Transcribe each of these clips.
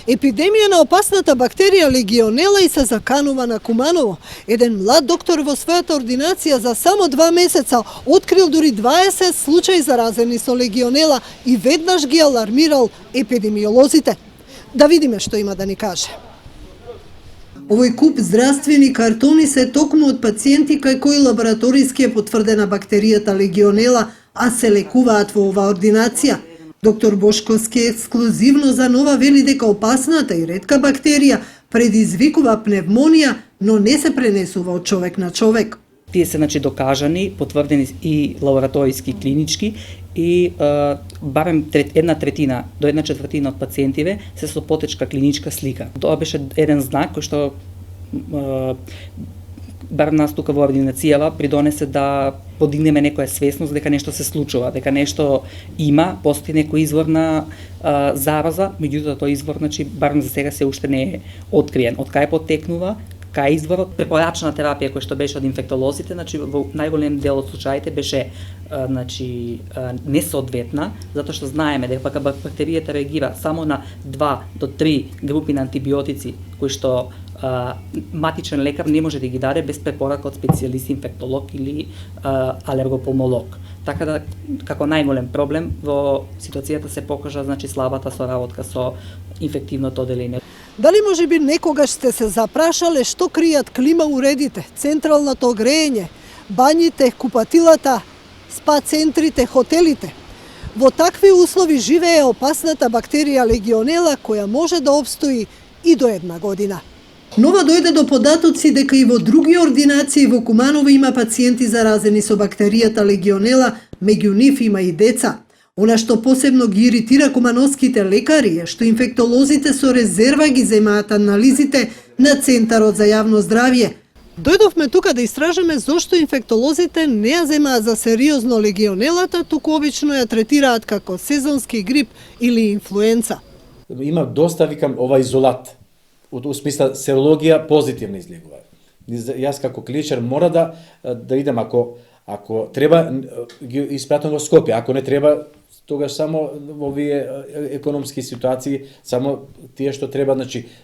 Епидемија на опасната бактерија легионела и се заканува на Куманово. Еден млад доктор во својата ординација за само 2 месеца открил дури 20 случаи заразени со легионела и веднаш ги алармирал епидемиолозите. Да видиме што има да ни каже. Овој куп здравствени картони се токму од пациенти кај кои лабораториски е потврдена бактеријата легионела, а се лекуваат во оваа ординација. Доктор Бошковски ексклузивно за нова вели дека опасната и ретка бактерија предизвикува пневмонија, но не се пренесува од човек на човек. Тие се докажани, потврдени и лабораториски, и клинички и барем 1/3 до 1/4 од пациентиве се со потечка клиничка слика. Тоа беше еден знак кој што барем нас тука во ординацијава придонесе да подигнеме некоја свесност дека нешто се случува, дека нешто има, постои некој извор на зараза, меѓутоа тој извор, барем за сега се уште не е откриен. Од кај потекнува, кај изворот, препорачна терапија која што беше од инфектолозите, во најголем дел од случаите беше несоодветна, затоа што знаеме дека бактеријата реагира само на 2 до 3 групи на антибиотици кои што матичен лекар не може да ги даде без препорака од специјалист инфектолог или алергопулмолог. Така да, како најголем проблем во ситуацијата се покажа слабата соработка со инфективното оделение. Дали можеби некогаш сте се запрашале што кријат клима уредите, централното огрење, бањите, купатилата, спа центрите, хотелите? Во такви услови живее опасната бактерија легионела која може да обстои и до 1 година. Нова дојде до податоци дека и во други ординации во Куманово има пациенти заразени со бактеријата легионела, меѓу нив има и деца. Она што посебно ги иритира кумановските лекари е што инфектолозите со резерва ги земаат анализите на Центарот за јавно здравје. Дојдовме тука да истражаме зошто инфектолозите не ја земаат за сериозно легионелата, туку обично ја третираат како сезонски грип или инфлуенца. Има доста, викам, ова изолат. У смисла серологија позитивно излегува. Јас како клиничар мора да идем, ако треба ги испратам во Скопје, ако не треба тогаш само во овие економски ситуации, само тие што треба,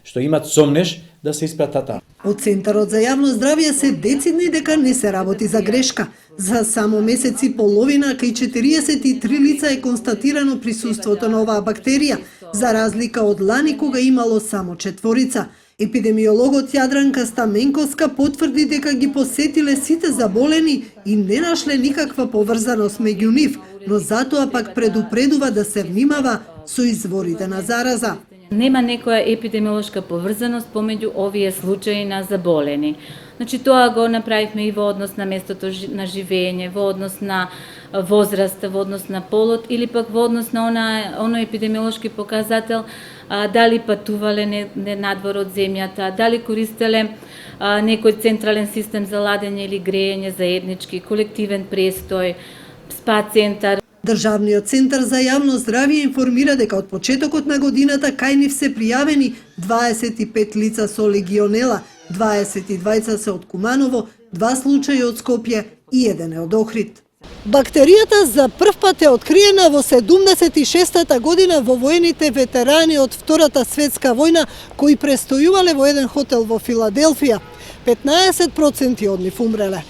што имат сомнеш да се испратат таму. Од Центарот за јавно здравје се децидни дека не се работи за грешка. За само месец и половина кај 43 лица е констатирано присуството на оваа бактерија, за разлика од лани кога имало само 4. Епидемиологот Јадранка Стаменковска потврди дека ги посетиле сите заболени и не нашле никаква поврзаност меѓу нив, но затоа пак предупредува да се внимава со изворите на зараза. Нема некоја епидемиолошка поврзаност помеѓу овие случаи на заболени. Тоа го направивме и во однос на местото на живење, во однос на возраста, во однос на полот или пак во однос на оној епидемиолошки показател дали патувале надвор од земјата, дали користеле некој централен систем за ладење или грејење заеднички, колективен престој, спа центар. Државниот центар за јавно здравје информира дека од почетокот на годината кај нив се пријавени 25 лица со легионела, 22 се од Куманово, 2 случаи од Скопје и 1 е од Охрид. Бактеријата за прв пат е откриена во 76-та година во воените ветерани од Втората светска војна кои престојувале во еден хотел во Филаделфија. 15% од нив умреле.